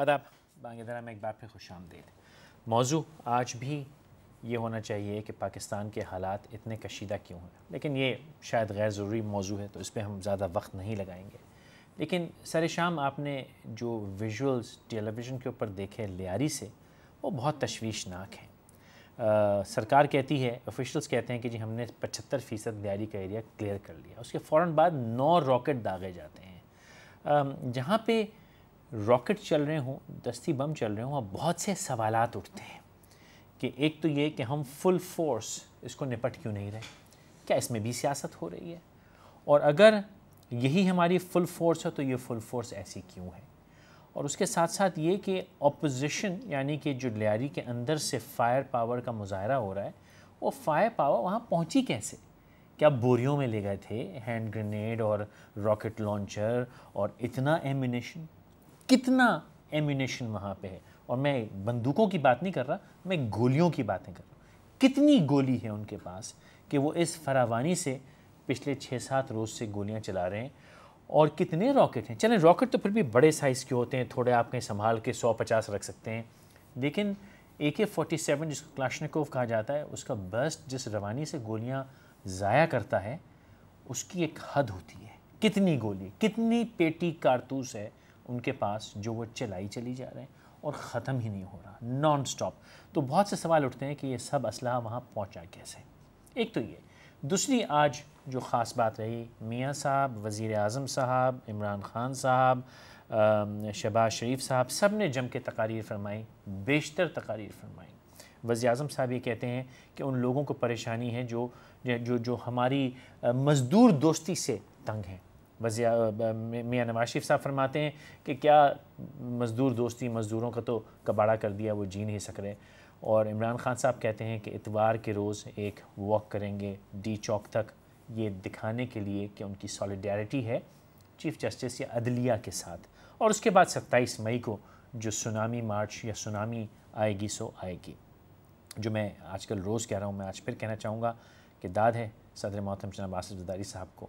आदाब, बांग्लादेश में एक बार फिर खुशामदीद। मौजू आज भी ये होना चाहिए कि पाकिस्तान के हालात इतने कशीदा क्यों हैं, लेकिन ये शायद गैर ज़रूरी मौजू है तो इस पर हम ज़्यादा वक्त नहीं लगाएंगे। लेकिन सर शाम आपने जो विजुअल्स टेलीविज़न के ऊपर देखे लियारी से, वो बहुत तशवीशनाक हैं। सरकार कहती है, ऑफिशियल्स कहते हैं कि जी हमने 75% लियारी का एरिया क्लियर कर लिया। उसके फ़ौरन बाद 9 रॉकेट दागे जाते हैं। जहाँ पे रॉकेट चल रहे हों, दस्ती बम चल रहे हों, वहाँ बहुत से सवालात उठते हैं कि एक तो ये कि हम फुल फोर्स इसको निपट क्यों नहीं रहे, क्या इसमें भी सियासत हो रही है, और अगर यही हमारी फुल फोर्स है तो ये फुल फोर्स ऐसी क्यों है। और उसके साथ साथ ये कि अपोजिशन यानी कि जो लियारी के अंदर से फायर पावर का मुजाहरा हो रहा है, वो फायर पावर वहाँ पहुँची कैसे। क्या बोरियों में ले गए थे हैंड ग्रेनेड और रॉकेट लॉन्चर, और इतना एम्यूनेशन, कितना एम्यूनेशन वहाँ पे है। और मैं बंदूकों की बात नहीं कर रहा, मैं गोलियों की बातें कर रहा हूँ। कितनी गोली है उनके पास कि वो इस फरावानी से पिछले 6-7 रोज़ से गोलियाँ चला रहे हैं। और कितने रॉकेट हैं, चलें रॉकेट तो फिर भी बड़े साइज़ के होते हैं, थोड़े आप कहीं संभाल के 100-50 रख सकते हैं, लेकिन AK-47 जिसको क्लाशनिकोव कहा जाता है, उसका बर्स्ट जिस रवानी से गोलियाँ ज़ाया करता है, उसकी एक हद होती है। कितनी गोली, कितनी पेटी कारतूस है उनके पास जो वो चलाई चली जा रहे हैं और ख़त्म ही नहीं हो रहा, नॉन स्टॉप। तो बहुत से सवाल उठते हैं कि ये सब असलहा वहाँ पहुँचा कैसे। एक तो ये, दूसरी आज जो ख़ास बात रही, मियाँ साहब, वज़ीर आज़म साहब, इमरान ख़ान साहब, शहबाज शरीफ साहब, सब ने जम के तकारीर फरमाई, बेशतर तकारीर फरमाई। वज़ीर आज़म साहब ये कहते हैं कि उन लोगों को परेशानी है जो जो जो हमारी मज़दूर दोस्ती से तंग हैं। मियाँ नवाज शरीफ साहब फरमाते हैं कि क्या मज़दूर दोस्ती, मज़दूरों का तो कबाड़ा कर दिया, वो जी नहीं सक रहे। और इमरान ख़ान साहब कहते हैं कि इतवार के रोज़ एक वॉक करेंगे डी चौक तक, ये दिखाने के लिए कि उनकी सॉलिडारिटी है चीफ़ जस्टिस या अदलिया के साथ। और उसके बाद 27 मई को जो सुनामी मार्च या सुनामी आएगी सो आएगी, जो मैं आजकल रोज़ कह रहा हूँ, मैं आज फिर कहना चाहूँगा कि दाद है सदर मोहतरम जनाब आसिफ ज़रदारी साहब को।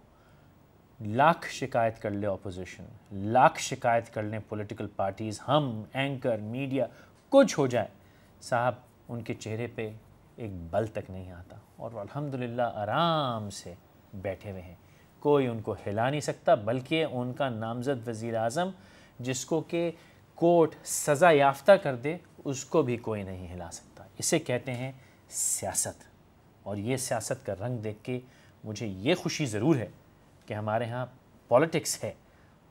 लाख शिकायत कर ले अपोजिशन, लाख शिकायत कर लें पॉलिटिकल पार्टीज़, हम एंकर मीडिया, कुछ हो जाए, साहब उनके चेहरे पे एक बल तक नहीं आता और अल्हम्दुलिल्लाह आराम से बैठे हुए हैं। कोई उनको हिला नहीं सकता, बल्कि उनका नामज़द वज़ीर आज़म जिसको कि कोर्ट सज़ा याफ्ता कर दे, उसको भी कोई नहीं हिला सकता। इसे कहते हैं सियासत। और ये सियासत का रंग देख के मुझे ये खुशी ज़रूर है कि हमारे यहाँ पॉलिटिक्स है।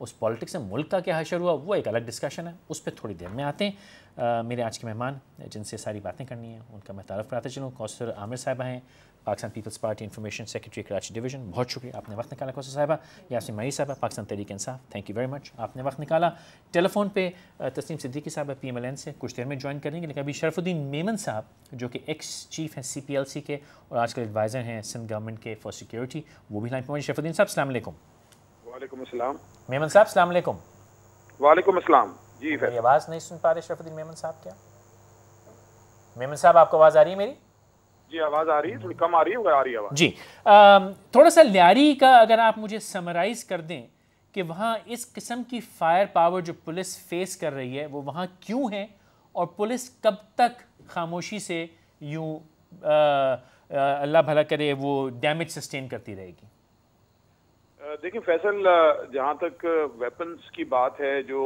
उस पॉलिटिक्स में मुल्क का क्या हशर हुआ वो एक अलग डिस्कशन है, उस पर थोड़ी देर में आते हैं। मेरे आज के मेहमान जिनसे सारी बातें करनी है उनका मैं तारफ़ कराते चलूँ। कौसर आमिर साहिबा हैं, Pakistan Peoples Party information secretary Karachi division, बहुत शुक्रिया आपने वक्त निकाला। कौसर साहिबा, यासीन मई साहिबा, Pakistan Tehreek Insaf, thank you very much, आपने वक्त निकाला। टेलीफोन पे तस्नीम सिद्दीकी साहब PMLN से कुछ देर में ज्वाइन करेंगे, लेकिन अभी शरफुद्दीन मेमन साहब जो कि एक्स चीफ़ हैं CPLC के और आजकल एडवाइज़र हैं सिंध गवर्नमेंट के फॉर सिक्योरिटी, वो भी लाइन पर मौजूद। शरफुद्दीन साहब अस्सलाम वालेकुम। वालेकुम अस्सलाम। मेमन साहब अस्सलाम वालेकुम। वालेकुम अस्सलाम जी। मेरी आवाज़ नहीं सुन पा रहे शरफुद्दीन मेमन साहब क्या? मेमन साहब आपको आवाज़ आ रही है मेरी? जी आवाज़ आ रही है, थोड़ी कम आ रही है, आ रही है आवाज़ जी। थोड़ा सा लियारी का अगर आप मुझे समराइज़ कर दें कि वहाँ इस किस्म की फायर पावर जो पुलिस फेस कर रही है वो वहाँ क्यों है, और पुलिस कब तक खामोशी से यूँ अल्लाह भला करे वो डैमेज सस्टेन करती रहेगी? देखिए फैसल, जहाँ तक वेपन्स की बात है, जो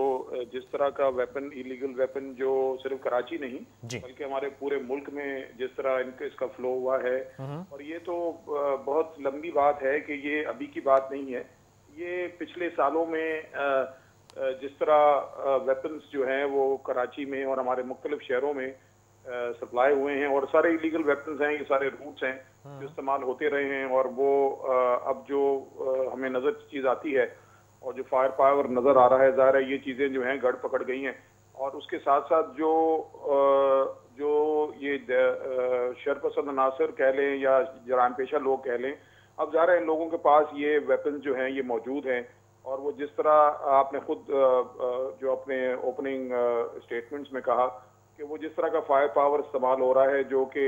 जिस तरह का वेपन, इलीगल वेपन जो सिर्फ कराची नहीं बल्कि हमारे पूरे मुल्क में जिस तरह इसका फ्लो हुआ है, और ये तो बहुत लंबी बात है कि ये अभी की बात नहीं है, ये पिछले सालों में जिस तरह वेपन्स जो हैं वो कराची में और हमारे मुख्तलिफ शहरों में सप्लाई हुए हैं, और सारे इलीगल वेपन्स हैं, ये सारे रूट्स हैं जो इस्तेमाल होते रहे हैं, और वो अब जो हमें नज़र चीज़ आती है और जो फायर पावर नज़र आ रहा है, ज़ाहिर है ये चीज़ें जो हैं गड़ पकड़ गई हैं। और उसके साथ साथ जो ये शरपसंद अनासर कह लें या जराम पेशा लोग कह लें, अब ज़ाहिर है इन लोगों के पास ये वेपन जो हैं ये मौजूद हैं, और वो जिस तरह आपने खुद जो अपने ओपनिंग स्टेटमेंट्स में कहा कि वो जिस तरह का फायर पावर इस्तेमाल हो रहा है, जो कि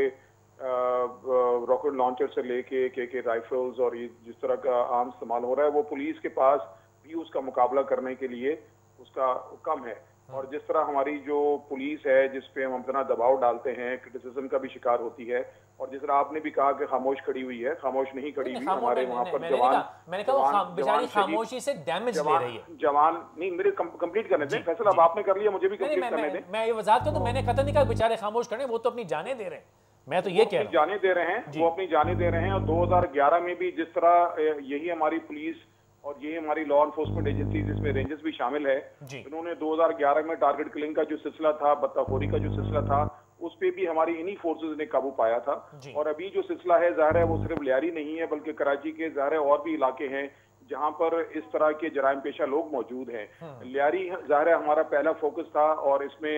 रॉकेट लॉन्चर से लेके के राइफल्स और ये जिस तरह का आर्म्स इस्तेमाल हो रहा है, वो पुलिस के पास भी उसका मुकाबला करने के लिए उसका कम है। और जिस तरह हमारी जो पुलिस है जिस पे हम इतना दबाव डालते हैं, क्रिटिसिज्म का भी शिकार होती है, और जिस तरह आपने भी कहा कि खामोश खड़ी हुई है, खामोश नहीं खड़ी हुई। हमारे वहाँ पर जवान खामोशी से डैमेज ले रही है। जवान नहीं, मेरे कंप्लीट करने दें फैसला, अब आपने कर लिया, मुझे भी कंप्लीट करने दें। मैं ये वजाहत करूं, मैंने कतई नहीं कहा बेचारे खामोश खड़े, वो तो अपनी जानें दे रहे हैं, मैं तो ये कह रहा हूं। जाने दे रहे हैं, वो अपनी जाने दे रहे हैं। और 2011 में भी जिस तरह यही हमारी पुलिस और ये हमारी लॉ एनफोर्समेंट एजेंसी जिसमें रेंजर्स भी शामिल है, इन्होंने 2011 में टारगेट किलिंग का जो सिलसिला था, बत्ताखोरी का जो सिलसिला था, उस पे भी हमारी इन्हीं फोर्सेस ने काबू पाया था। और अभी जो सिलसिला है जाहिर है वो सिर्फ लियारी नहीं है, बल्कि कराची के जाहिर है और भी इलाके हैं जहां पर इस तरह के जराइम पेशा लोग मौजूद हैं। लियारी जाहिर है हमारा पहला फोकस था, और इसमें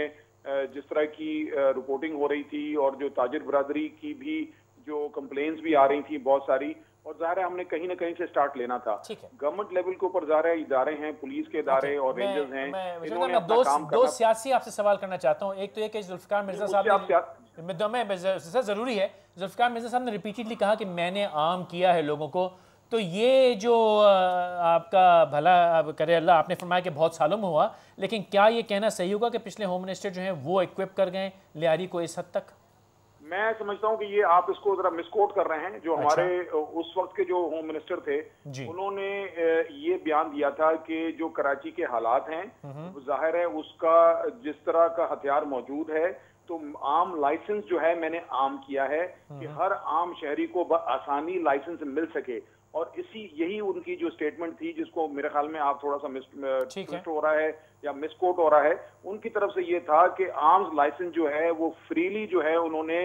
जिस तरह की रिपोर्टिंग हो रही थी और जो ताजिर बरादरी की भी जो कंप्लेन्स भी आ रही थी बहुत सारी, और जाहिर है हमने कहीं ना कहीं से स्टार्ट लेना था। गवर्नमेंट लेवल के ऊपर जाहिर है इदारे हैं, पुलिस के इदारे और रेंजर्स हैं, इन्होंने अपना काम करना। दो सियासी आपसे सवाल करना चाहता हूं। एक तो ये कि जुल्फिकार मिर्जा साहब ने, जरूरी है, जुल्फिकार मिर्जा साहब ने रिपीटेडली कहा कि मैंने आम किया है लोगों को, तो ये जो आपका भला करे अल्लाह, आपने फरमाया कि बहुत सालों में हुआ, लेकिन क्या ये कहना सही होगा कि पिछले होम मिनिस्टर जो हैं वो इक्विप कर गए लियारी को इस हद तक? मैं समझता हूं कि ये आप इसको जरा मिसकोट कर रहे हैं। जो हमारे उस वक्त के जो होम मिनिस्टर थे, उन्होंने ये बयान दिया था कि जो कराची के हालात हैं, जाहिर है उसका जिस तरह का हथियार मौजूद है, तो आम लाइसेंस जो है मैंने आम किया है कि हर आम शहरी को आसानी लाइसेंस मिल सके। और यही उनकी जो स्टेटमेंट थी, जिसको मेरे ख्याल में आप थोड़ा सा मिस हो रहा है या मिसकोट हो रहा है, उनकी तरफ से ये था कि आर्म्स लाइसेंस जो है वो फ्रीली जो है उन्होंने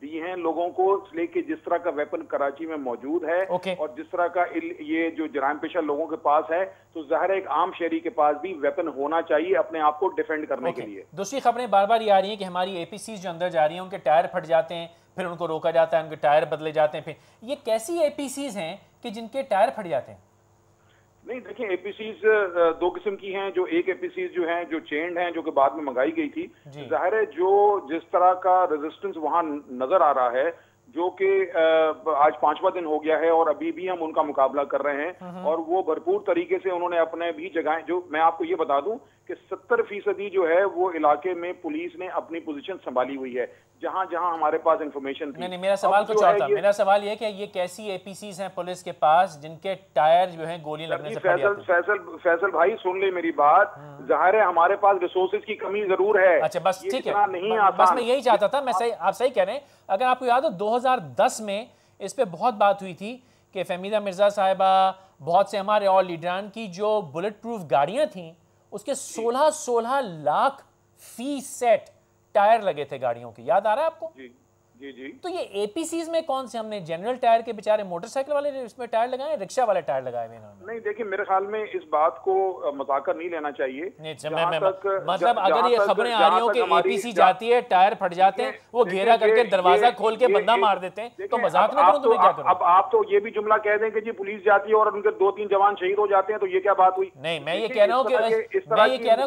दी हैं लोगों को, लेके जिस तरह का वेपन कराची में मौजूद है और जिस तरह का ये जो जराइम पेशा लोगों के पास है, तो जाहिर है एक आम शहरी के पास भी वेपन होना चाहिए अपने आप को डिफेंड करने के लिए। दूसरी खबरें बार बार ये आ रही हैं कि हमारी एपीसी जो अंदर जा रही हैं उनके टायर फट जाते हैं, फिर उनको रोका जाता है, उनके टायर बदले जाते हैं। फिर ये कैसी एपीसीज हैं कि जिनके टायर फट जाते हैं? नहीं देखिए, एपीसीज दो किस्म की हैं। जो एक एपीसीज जो हैं जो चेंड हैं, जो कि बाद में मंगाई गई थी, जाहिर है जो जिस तरह का रेजिस्टेंस वहां नजर आ रहा है, जो कि आज 5वां दिन हो गया है और अभी भी हम उनका मुकाबला कर रहे हैं, और वो भरपूर तरीके से उन्होंने अपने भी जगह, जो मैं आपको ये बता दूं कि 70% जो है वो इलाके में पुलिस ने अपनी पोजीशन संभाली हुई है, जहां जहां हमारे पास इंफॉर्मेशन थी। नहीं, मेरा सवाल कुछ और था। मेरा सवाल ये कि ये कैसी एपीसीज हैं पुलिस के पास जिनके टायर जो हैं गोली लगने से फट जाते हैं? फैसल भाई सुन ले मेरी बात, जाहिर है हमारे पास रिसोर्सेज की कमी जरूर है। अच्छा बस ठीक है, बस मैं यही चाहता था। आप सही कह रहे हैं। अगर आपको याद हो 2010 में इस पे बहुत बात हुई थी कि फहमीदा मिर्जा साहिबा, बहुत से हमारे और लीडरान की जो बुलेट प्रूफ गाड़ियां थी उसके 16 लाख फी सेट टायर लगे थे गाड़ियों के, याद आ रहा है आपको? जी जी। तो ये एपीसीज में कौन से हमने जनरल टायर के बेचारे मोटरसाइकिल वाले इसमें टायर लगाए, रिक्शा वाले टायर लगाए हुए इन्होंने? नहीं देखिए, मेरे ख्याल में इस बात को मजाक नहीं लेना चाहिए। मतलब अगर ये खबरें आ रही हो कि एपीसी जाती है, टायर फट जाते हैं, वो घेरा करके दरवाजा खोल के बंदा मार देते हैं, तो मजाक ना करूं तो मैं क्या करूं? अब आप तो ये भी जुमला कह दें कि जी पुलिस जाती है और उनके 2-3 जवान शहीद हो जाते हैं, तो ये क्या बात हुई? नहीं, मैं ये कह रहा हूँ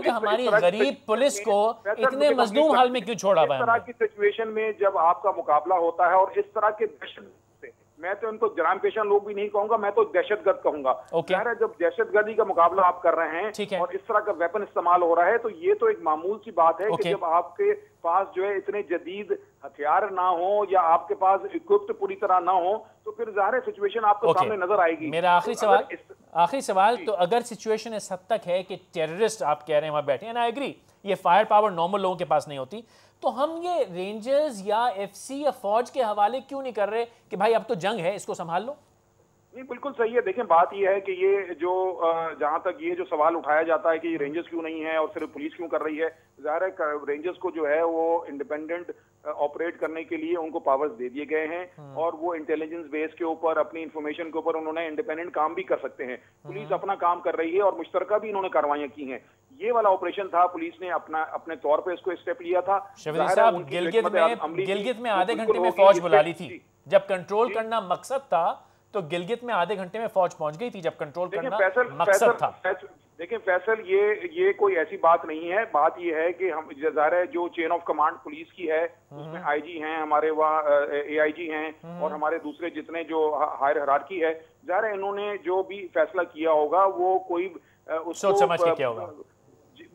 कि हमारी गरीब पुलिस को इतने मजलूम हाल में क्यों छोड़ा हुआ है? इस तरह की सिचुएशन में जब आपका मुकाबला होता है और इस तरह के दहशत, मैं तो इनको जराइम पेशा लोग भी नहीं कहूंगा, मैं तो दहशतगर्द कहूंगा। जब दहशतगर्दी का मुकाबला आप कर रहे हैं और इस तरह का वेपन इस्तेमाल हो रहा है, तो ये तो एक मामूल सी बात है कि जब आपके पास जो है इतने जदीद हथियार ना हो या आपके पास इक्विप्ड पूरी तरह ना हो, तो फिर जाहिर है सिचुएशन आपको सामने नजर आएगी। मेरा आखिरी सवाल, तो अगर सिचुएशन इस हद तक है कि टेररिस्ट आप कह रहे हैं वहां बैठे हैं, आई एग्री, ये फायर पावर नॉर्मल लोगों के पास नहीं होती, तो हम ये रेंजर्स या एफसी या फौज के हवाले क्यों नहीं कर रहे कि भाई अब तो जंग है, इसको संभाल लो? नहीं, बिल्कुल सही है। देखें, बात यह है कि ये जो जहां तक ये जो सवाल उठाया जाता है कि रेंजर्स क्यों नहीं है और सिर्फ पुलिस क्यों कर रही है, जाहिर है रेंजर्स को जो है वो इंडिपेंडेंट ऑपरेट करने के लिए उनको पावर्स दे दिए गए हैं और वो इंटेलिजेंस बेस के ऊपर, अपनी इंफॉर्मेशन के ऊपर उन्होंने इंडिपेंडेंट काम भी कर सकते हैं। पुलिस अपना काम कर रही है और मुश्तरका भी इन्होंने कार्रवाइयां की हैं। ये वाला ऑपरेशन था, पुलिस ने अपने तौर पे इसको स्टेप लिया था। गिलगित में आधे घंटे में फौज बुला ली थी। जब कंट्रोल करना मकसद था तो गिलगित में आधे घंटे में फौज पहुंच गई थी, जब कंट्रोल करना मकसद था। देखिए फैसल, ये कोई ऐसी बात नहीं है। बात ये है कि हम ज़ाहिर है जो चेन ऑफ कमांड पुलिस की है उसमें आईजी हैं, हमारे वहाँ एआईजी हैं और हमारे दूसरे जितने जो हायर हायरार्की है, ज़ाहिर है इन्होंने जो भी फैसला किया होगा वो कोई सोच समझ के किया होगा।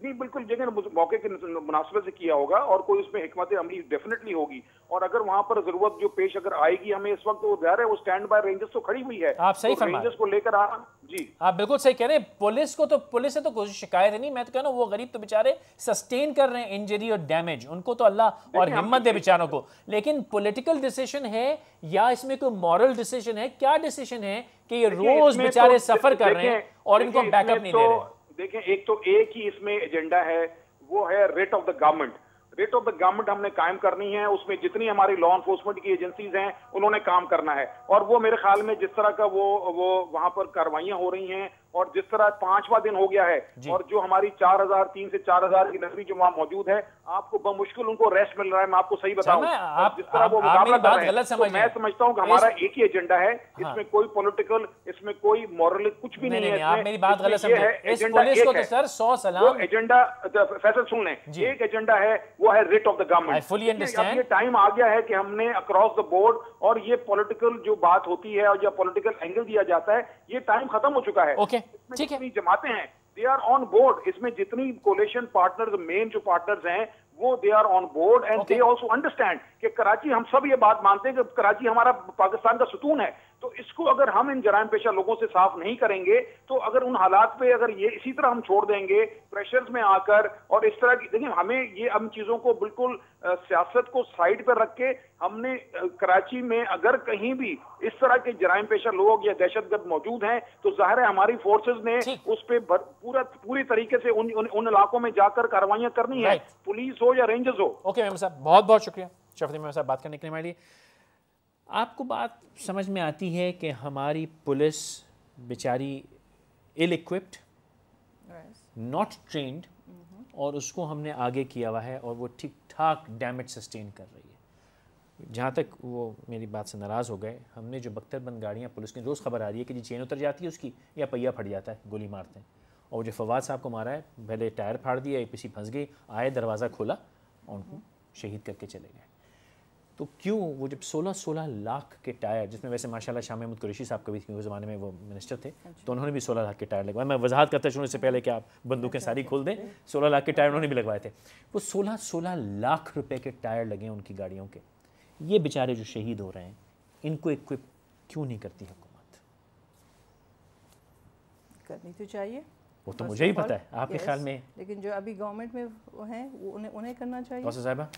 नहीं, बिल्कुल जगह मौके के मुनासिबत से किया होगा और कोई उसमें हिकमत अमली डेफिनेटली होगी। और अगर वहां पर जरूरत जो पेश अगर आएगी हमें इस वक्त, वो ज़ाहिर है वो स्टैंड बाय रेंजर्स तो खड़ी हुई है। आप सही तो फरमा, रेंजर्स को लेकर आना, जी आप बिल्कुल सही कह रहे हैं। पुलिस से तो कोई शिकायत है नहीं। मैं तो कह रहा हूँ वो गरीब तो बेचारे सस्टेन कर रहे हैं इंजरी और डैमेज, उनको तो अल्लाह और हिम्मत दे बेचारों को। लेकिन पॉलिटिकल डिसीजन है या इसमें कोई मॉरल डिसीजन है? क्या डिसीजन है कि ये रोज बेचारे सफर कर रहे हैं और इनको बैकअप नहीं दे रहे? देखें, एक ही इसमें एजेंडा है, वो है rate of the government. Rate of the government हमने कायम करनी है, उसमें जितनी हमारी लॉ एनफोर्समेंट की एजेंसीज हैं उन्होंने काम करना है। और वो मेरे ख्याल में जिस तरह का वो वहां पर कार्रवाइयां हो रही हैं और जिस तरह 5वां दिन हो गया है और जो हमारी 3 से 4000 की नफरी जो वहां मौजूद है, आपको बमुश्किल उनको रेस्ट मिल रहा है। मैं आपको सही बताऊं, जिस तरह वो मुकाबला कर रहे हैं, तो मैं समझता हूं कि हमारा एक ही एजेंडा है। इसमें कोई पॉलिटिकल, इसमें कोई मॉरल कुछ भी नहीं है। आप मेरी बात गलत समझे। इस पुलिस को तो सर 100 सलाम। एजेंडा फैसल सुन लें, एक एजेंडा है, वो है rate of the government. Fully understand. ये टाइम आ गया है कि हमने अक्रॉस द बोर्ड, और ये पॉलिटिकल जो बात होती है और या पॉलिटिकल एंगल दिया जाता है, ये टाइम खत्म हो चुका है। ओके, ठीक है। जमाते हैं, दे आर ऑन बोर्ड। इसमें जितनी कोलिशन पार्टनर्स, मेन जो पार्टनर्स हैं, वो they are on board and they also understand कि कराची, हम सब ये बात मानते हैं कि कराची हमारा पाकिस्तान का सुतून है। तो इसको अगर हम इन जराइम पेशा लोगों से साफ नहीं करेंगे, तो अगर उन हालात पे अगर ये इसी तरह हम छोड़ देंगे प्रेशर्स में आकर और इस तरह की, देखिए हमें ये हम चीजों को बिल्कुल सियासत को साइड पर रख के, हमने कराची में अगर कहीं भी इस तरह के जराइम पेशा लोग या दहशतगर्द मौजूद हैं, तो जाहिर है हमारी फोर्सेस ने उस पर पूरी तरीके से उन इलाकों में जाकर कार्रवाइयां करनी है, पुलिस हो या रेंजर्स हो। ओके मेम साहब, बहुत बहुत शुक्रिया शफरी मेम साहब बात करने के लिए हमारे लिए। आपको बात समझ में आती है कि हमारी पुलिस बेचारी इल इक्विप्ड, नॉट ट्रेंड, और उसको हमने आगे किया हुआ है और वो ठीक ठाक डैमेज सस्टेन कर रही है। जहाँ तक वो मेरी बात से नाराज़ हो गए, हमने जो बख्तरबंद गाड़ियाँ, पुलिस की रोज़ खबर आ रही है कि जी चेन उतर जाती है उसकी या पहिया फट जाता है, गोली मारते हैं। और जो फवाद साहब को मारा है, पहले टायर फाड़ दिया, पीछे फंस गई, आए दरवाज़ा खोला और उनको शहीद करके चले गए। तो क्यों वो जब 16 लाख के टायर, जिसमें वैसे माशाल्लाह शाह महमूद कुरैशी साहब कभी उस ज़माने में वो मिनिस्टर थे, तो उन्होंने भी 16 लाख के टायर लगवाए। मैं वजाहत करता चलूँ इससे पहले कि आप बंदूकें सारी खोल दें, 16 लाख के टायर उन्होंने भी लगवाए थे। वो 16 लाख रुपए के टायर लगे उनकी गाड़ियों के। ये बेचारे जो शहीद हो रहे हैं, इनको इक्विप क्यों नहीं करती हुकूमत? करनी तो चाहिए, वो तो मुझे ही पता है, आपके ख्याल में? लेकिन जो अभी गवर्नमेंट में वो हैं, वो उन्हें करना चाहिए। साहिबा